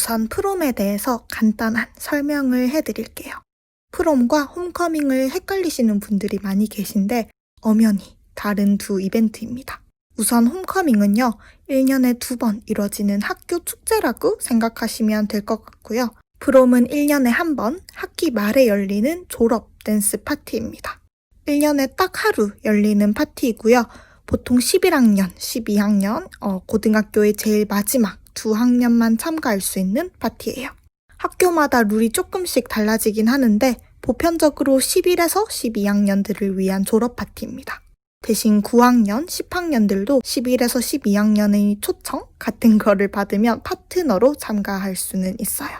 우선 프롬에 대해서 간단한 설명을 해드릴게요. 프롬과 홈커밍을 헷갈리시는 분들이 많이 계신데 엄연히 다른 두 이벤트입니다. 우선 홈커밍은요, 1년에 2번 이뤄지는 학교 축제라고 생각하시면 될 것 같고요. 프롬은 1년에 1번 학기 말에 열리는 졸업 댄스 파티입니다. 1년에 딱 하루 열리는 파티이고요. 보통 11학년, 12학년, 고등학교의 제일 마지막 두 학년만 참가할 수 있는 파티예요. 학교마다 룰이 조금씩 달라지긴 하는데 보편적으로 11에서 12학년들을 위한 졸업 파티입니다. 대신 9학년, 10학년들도 11에서 12학년의 초청 같은 거를 받으면 파트너로 참가할 수는 있어요.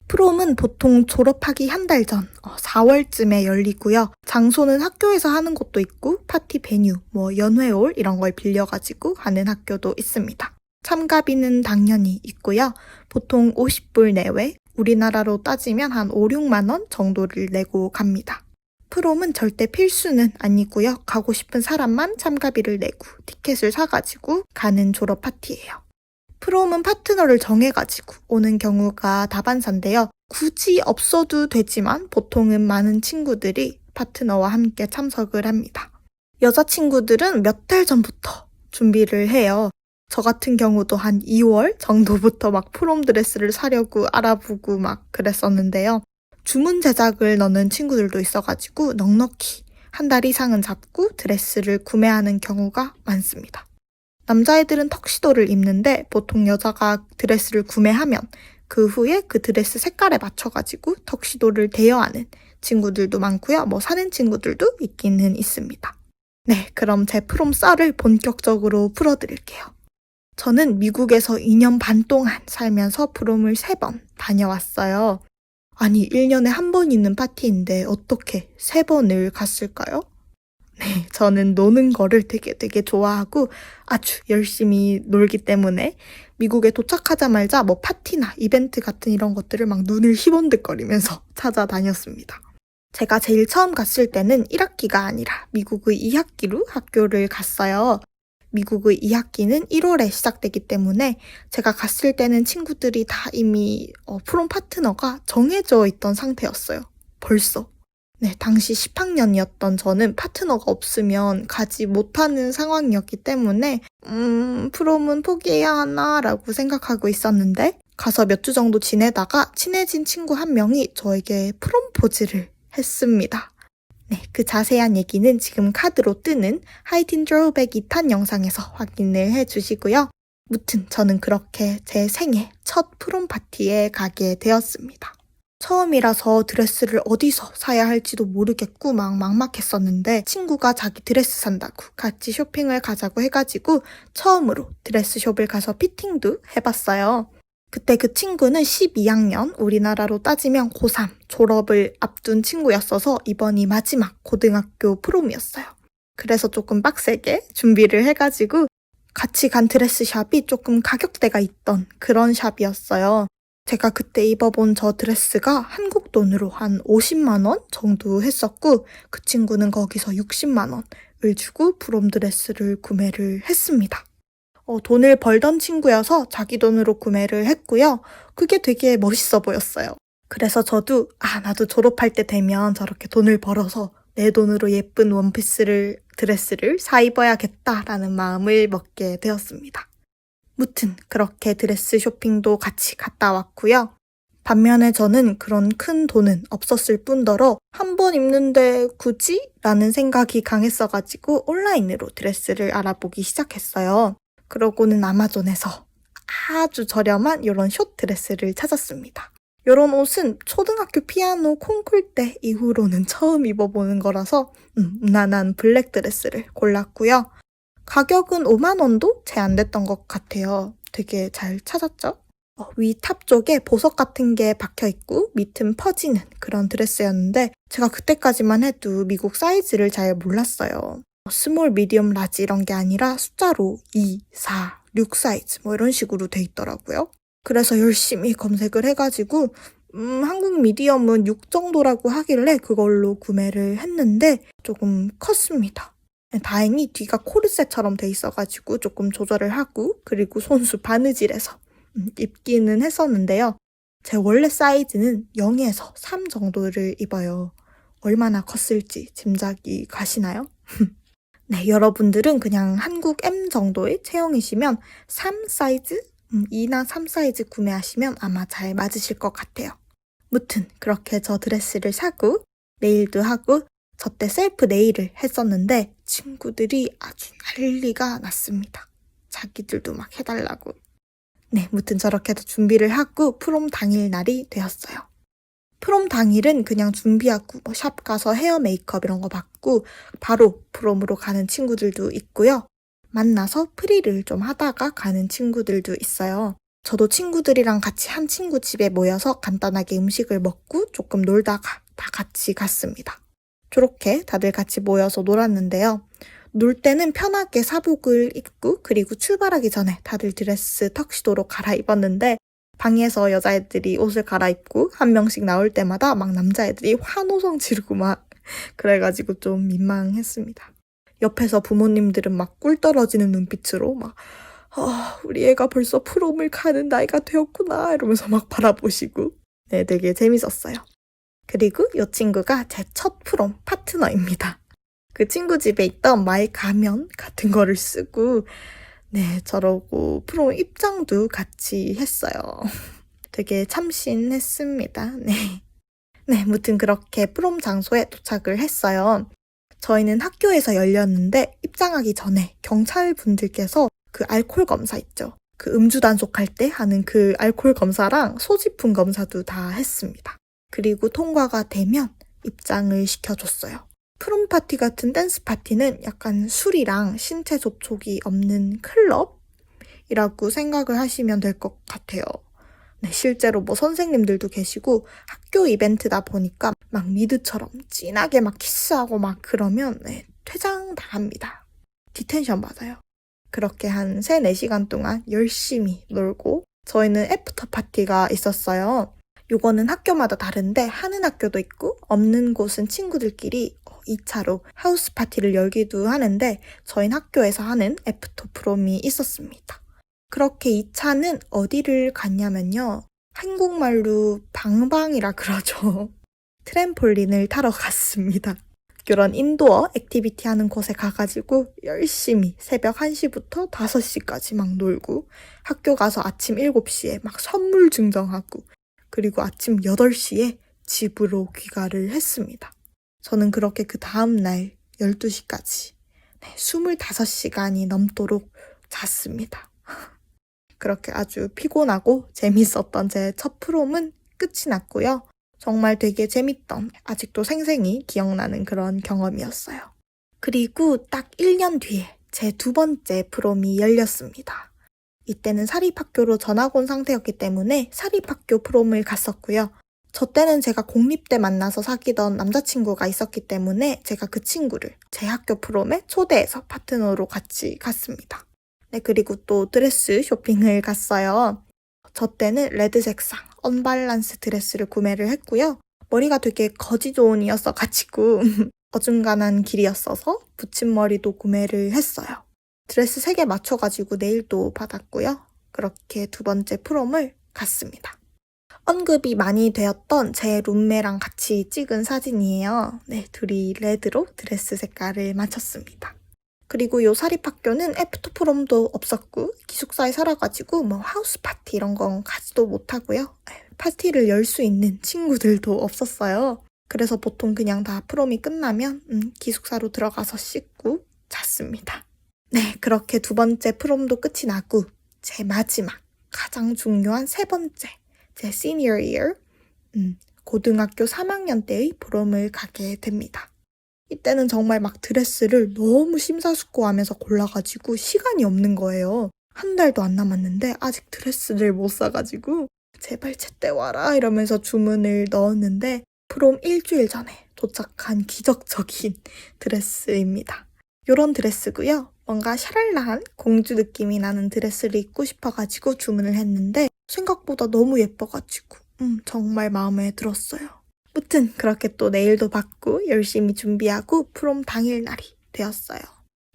프롬은 보통 졸업하기 한 달 전 4월쯤에 열리고요. 장소는 학교에서 하는 곳도 있고 파티 베뉴, 연회홀 이런 걸 빌려가지고 하는 학교도 있습니다. 참가비는 당연히 있고요. 보통 50불 내외, 우리나라로 따지면 한 5, 6만 원 정도를 내고 갑니다. 프롬은 절대 필수는 아니고요. 가고 싶은 사람만 참가비를 내고 티켓을 사가지고 가는 졸업 파티예요. 프롬은 파트너를 정해가지고 오는 경우가 다반사인데요. 굳이 없어도 되지만 보통은 많은 친구들이 파트너와 함께 참석을 합니다. 여자친구들은 몇 달 전부터 준비를 해요. 저 같은 경우도 한 2월 정도부터 막 프롬 드레스를 사려고 알아보고 막 그랬었는데요. 주문 제작을 넣는 친구들도 있어가지고 넉넉히 한 달 이상은 잡고 드레스를 구매하는 경우가 많습니다. 남자애들은 턱시도를 입는데 보통 여자가 드레스를 구매하면 그 후에 그 드레스 색깔에 맞춰가지고 턱시도를 대여하는 친구들도 많고요. 사는 친구들도 있기는 있습니다. 네, 그럼 제 프롬 썰을 본격적으로 풀어드릴게요. 저는 미국에서 2년 반 동안 살면서 프롬을 3번 다녀왔어요. 아니, 1년에 한 번 있는 파티인데 어떻게 3번을 갔을까요? 네, 저는 노는 거를 되게 좋아하고 아주 열심히 놀기 때문에 미국에 도착하자마자 파티나 이벤트 같은 이런 것들을 막 눈을 희번득거리면서 찾아다녔습니다. 제가 제일 처음 갔을 때는 1학기가 아니라 미국의 2학기로 학교를 갔어요. 미국의 2학기는 1월에 시작되기 때문에 제가 갔을 때는 친구들이 다 이미 프롬 파트너가 정해져 있던 상태였어요. 벌써. 네, 당시 10학년이었던 저는 파트너가 없으면 가지 못하는 상황이었기 때문에 프롬은 포기해야 하나 라고 생각하고 있었는데 가서 몇 주 정도 지내다가 친해진 친구 한 명이 저에게 프롬포즈를 했습니다. 네, 그 자세한 얘기는 지금 카드로 뜨는 하이틴 드로우백 2탄 영상에서 확인을 해주시고요. 무튼 저는 그렇게 제 생애 첫 프롬 파티에 가게 되었습니다. 처음이라서 드레스를 어디서 사야 할지도 모르겠고 막 막막했었는데 친구가 자기 드레스 산다고 같이 쇼핑을 가자고 해가지고 처음으로 드레스숍을 가서 피팅도 해봤어요. 그때 그 친구는 12학년, 우리나라로 따지면 고3 졸업을 앞둔 친구였어서 이번이 마지막 고등학교 프롬이었어요. 그래서 조금 빡세게 준비를 해가지고 같이 간 드레스샵이 조금 가격대가 있던 그런 샵이었어요. 제가 그때 입어본 저 드레스가 한국 돈으로 한 50만 원 정도 했었고 그 친구는 거기서 60만 원을 주고 프롬 드레스를 구매를 했습니다. 돈을 벌던 친구여서 자기 돈으로 구매를 했고요. 그게 되게 멋있어 보였어요. 그래서 저도 나도 졸업할 때 되면 저렇게 돈을 벌어서 내 돈으로 예쁜 드레스를 사 입어야겠다라는 마음을 먹게 되었습니다. 무튼 그렇게 드레스 쇼핑도 같이 갔다 왔고요. 반면에 저는 그런 큰 돈은 없었을 뿐더러 한 번 입는데 굳이? 라는 생각이 강했어가지고 온라인으로 드레스를 알아보기 시작했어요. 그러고는 아마존에서 아주 저렴한 이런 숏 드레스를 찾았습니다. 이런 옷은 초등학교 피아노 콩쿨 때 이후로는 처음 입어보는 거라서 무난한 블랙 드레스를 골랐고요. 가격은 5만 원도 채 안 됐던 것 같아요. 되게 잘 찾았죠? 위 탑 쪽에 보석 같은 게 박혀있고 밑은 퍼지는 그런 드레스였는데 제가 그때까지만 해도 미국 사이즈를 잘 몰랐어요. 스몰, 미디엄, 라지 이런 게 아니라 숫자로 2, 4, 6 사이즈 이런 식으로 돼 있더라고요. 그래서 열심히 검색을 해가지고 한국 미디엄은 6 정도라고 하길래 그걸로 구매를 했는데 조금 컸습니다. 다행히 뒤가 코르셋처럼 돼 있어가지고 조금 조절을 하고 그리고 손수 바느질해서 입기는 했었는데요. 제 원래 사이즈는 0에서 3 정도를 입어요. 얼마나 컸을지 짐작이 가시나요? 네, 여러분들은 그냥 한국 M 정도의 체형이시면 3 사이즈? 2나 3 사이즈 구매하시면 아마 잘 맞으실 것 같아요. 무튼 그렇게 저 드레스를 사고 네일도 하고 저 때 셀프 네일을 했었는데 친구들이 아주 난리가 났습니다. 자기들도 막 해달라고. 네, 무튼 저렇게 해서 준비를 하고 프롬 당일 날이 되었어요. 프롬 당일은 그냥 준비하고 뭐 샵 가서 헤어 메이크업 이런 거 받고 바로 프롬으로 가는 친구들도 있고요. 만나서 프리를 좀 하다가 가는 친구들도 있어요. 저도 친구들이랑 같이 한 친구 집에 모여서 간단하게 음식을 먹고 조금 놀다가 다 같이 갔습니다. 저렇게 다들 같이 모여서 놀았는데요. 놀 때는 편하게 사복을 입고 그리고 출발하기 전에 다들 드레스 턱시도로 갈아입었는데 방에서 여자애들이 옷을 갈아입고 한 명씩 나올 때마다 막 남자애들이 환호성 지르고 막 그래가지고 좀 민망했습니다. 옆에서 부모님들은 막 꿀 떨어지는 눈빛으로 막 우리 애가 벌써 프롬을 가는 나이가 되었구나 이러면서 막 바라보시고 네, 되게 재밌었어요. 그리고 이 친구가 제 첫 프롬 파트너입니다. 그 친구 집에 있던 마이 가면 같은 거를 쓰고 네, 저러고 프롬 입장도 같이 했어요. 되게 참신했습니다. 네. 네, 무튼 그렇게 프롬 장소에 도착을 했어요. 저희는 학교에서 열렸는데 입장하기 전에 경찰분들께서 그 알코올 검사 있죠. 그 음주 단속할 때 하는 그 알코올 검사랑 소지품 검사도 다 했습니다. 그리고 통과가 되면 입장을 시켜줬어요. 프롬 파티 같은 댄스 파티는 약간 술이랑 신체 접촉이 없는 클럽이라고 생각을 하시면 될 것 같아요. 네, 실제로 뭐 선생님들도 계시고 학교 이벤트다 보니까 막 미드처럼 진하게 막 키스하고 막 그러면 네, 퇴장 당합니다. 디텐션 받아요. 그렇게 한 3, 4시간 동안 열심히 놀고 저희는 애프터 파티가 있었어요. 요거는 학교마다 다른데 하는 학교도 있고 없는 곳은 친구들끼리 2차로 하우스 파티를 열기도 하는데 저희는 학교에서 하는 애프터 프롬이 있었습니다. 그렇게 2차는 어디를 갔냐면요. 한국말로 방방이라 그러죠. 트램폴린을 타러 갔습니다. 이런 인도어 액티비티 하는 곳에 가가지고 열심히 새벽 1시부터 5시까지 막 놀고 학교 가서 아침 7시에 막 선물 증정하고 그리고 아침 8시에 집으로 귀가를 했습니다. 저는 그렇게 그 다음날 12시까지 25시간이 넘도록 잤습니다. 그렇게 아주 피곤하고 재밌었던 제 첫 프롬은 끝이 났고요. 정말 되게 재밌던, 아직도 생생히 기억나는 그런 경험이었어요. 그리고 딱 1년 뒤에 제 2번째 프롬이 열렸습니다. 이때는 사립학교로 전학 온 상태였기 때문에 사립학교 프롬을 갔었고요. 저 때는 제가 공립대 만나서 사귀던 남자친구가 있었기 때문에 제가 그 친구를 제 학교 프롬에 초대해서 파트너로 같이 갔습니다. 네, 그리고 또 드레스 쇼핑을 갔어요. 저 때는 레드 색상 언밸런스 드레스를 구매를 했고요. 머리가 되게 거지존이었어가지고 어중간한 길이었어서 붙임머리도 구매를 했어요. 드레스 3개 맞춰가지고 네일도 받았고요. 그렇게 2번째 프롬을 갔습니다. 언급이 많이 되었던 제 룸메랑 같이 찍은 사진이에요. 네, 둘이 레드로 드레스 색깔을 맞췄습니다. 그리고 요 사립학교는 애프터 프롬도 없었고 기숙사에 살아가지고 뭐 하우스 파티 이런 건 가지도 못하고요. 파티를 열 수 있는 친구들도 없었어요. 그래서 보통 그냥 다 프롬이 끝나면 기숙사로 들어가서 씻고 잤습니다. 네, 그렇게 2번째 프롬도 끝이 나고 제 마지막 가장 중요한 3번째 제 senior year 고등학교 3학년 때의 프롬을 가게 됩니다. 이때는 정말 막 드레스를 너무 심사숙고하면서 골라가지고 시간이 없는 거예요. 한 달도 안 남았는데 아직 드레스를 못 사가지고 제발 제때 와라 이러면서 주문을 넣었는데 프롬 일주일 전에 도착한 기적적인 드레스입니다. 이런 드레스고요. 뭔가 샤랄라한 공주 느낌이 나는 드레스를 입고 싶어가지고 주문을 했는데 생각보다 너무 예뻐가지고 정말 마음에 들었어요. 무튼 그렇게 또 네일도 받고 열심히 준비하고 프롬 당일 날이 되었어요.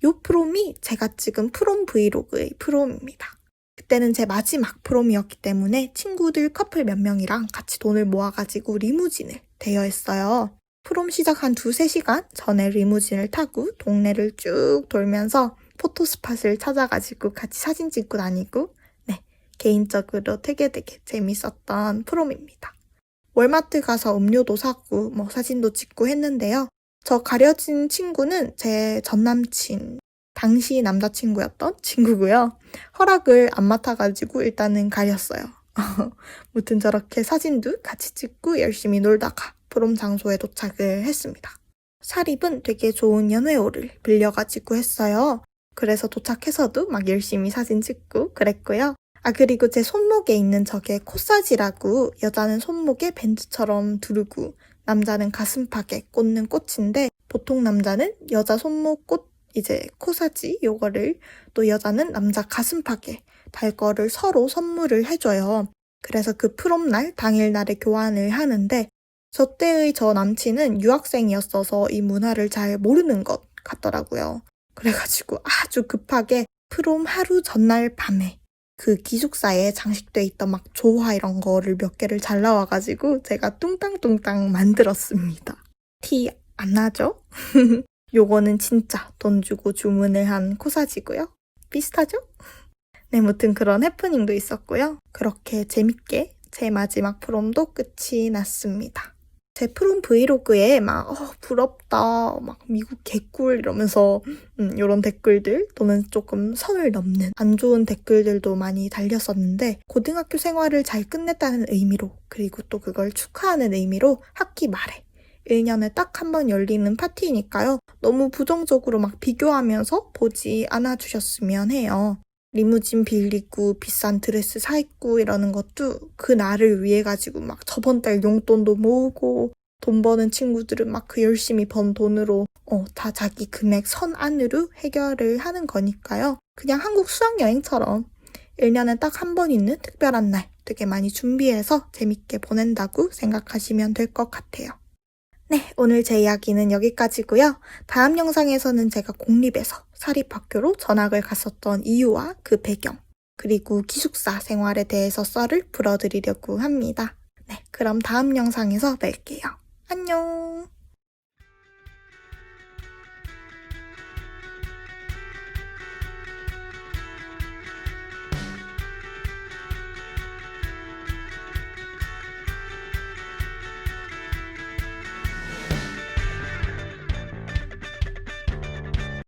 요 프롬이 제가 찍은 프롬 브이로그의 프롬입니다. 그때는 제 마지막 프롬이었기 때문에 친구들 커플 몇 명이랑 같이 돈을 모아가지고 리무진을 대여했어요. 프롬 시작 한 2-3시간 전에 리무진을 타고 동네를 쭉 돌면서 포토스팟을 찾아가지고 같이 사진 찍고 다니고 개인적으로 되게 재밌었던 프롬입니다. 월마트 가서 음료도 사고 사진도 찍고 했는데요. 저 가려진 친구는 제 전남친, 당시 남자친구였던 친구고요. 허락을 안 맡아가지고 일단은 가렸어요. 무튼 저렇게 사진도 같이 찍고 열심히 놀다가 프롬 장소에 도착을 했습니다. 사립은 되게 좋은 연회오를 빌려가지고 했어요. 그래서 도착해서도 막 열심히 사진 찍고 그랬고요. 그리고 제 손목에 있는 저게 코사지라고 여자는 손목에 밴드처럼 두르고 남자는 가슴팍에 꽂는 꽃인데 보통 남자는 여자 손목 꽃 코사지 요거를 또 여자는 남자 가슴팍에 달 거를 서로 선물을 해줘요. 그래서 그 프롬날 당일날에 교환을 하는데 저 때의 저 남친은 유학생이었어서 이 문화를 잘 모르는 것 같더라고요. 그래가지고 아주 급하게 프롬 하루 전날 밤에 그 기숙사에 장식돼 있던 막 조화 이런 거를 몇 개를 잘 나와가지고 제가 뚱땅뚱땅 만들었습니다. 티 안 나죠? 요거는 진짜 돈 주고 주문을 한 코사지고요. 비슷하죠? 네, 무튼 그런 해프닝도 있었고요. 그렇게 재밌게 제 마지막 프롬도 끝이 났습니다. 제 프롬 브이로그에 부럽다, 미국 개꿀 이러면서 이런 댓글들 또는 조금 선을 넘는 안 좋은 댓글들도 많이 달렸었는데 고등학교 생활을 잘 끝냈다는 의미로 그리고 또 그걸 축하하는 의미로 학기 말에 1년에 딱 한 번 열리는 파티니까요. 너무 부정적으로 비교하면서 보지 않아주셨으면 해요. 리무진 빌리고 비싼 드레스 사 입고 이러는 것도 그 날을 위해 가지고 저번 달 용돈도 모으고 돈 버는 친구들은 그 열심히 번 돈으로 다 자기 금액 선 안으로 해결을 하는 거니까요. 그냥 한국 수학여행처럼 1년에 딱 한 번 있는 특별한 날 되게 많이 준비해서 재밌게 보낸다고 생각하시면 될 것 같아요. 네, 오늘 제 이야기는 여기까지고요. 다음 영상에서는 제가 공립에서 사립학교로 전학을 갔었던 이유와 그 배경, 그리고 기숙사 생활에 대해서 썰을 풀어드리려고 합니다. 네, 그럼 다음 영상에서 뵐게요. 안녕!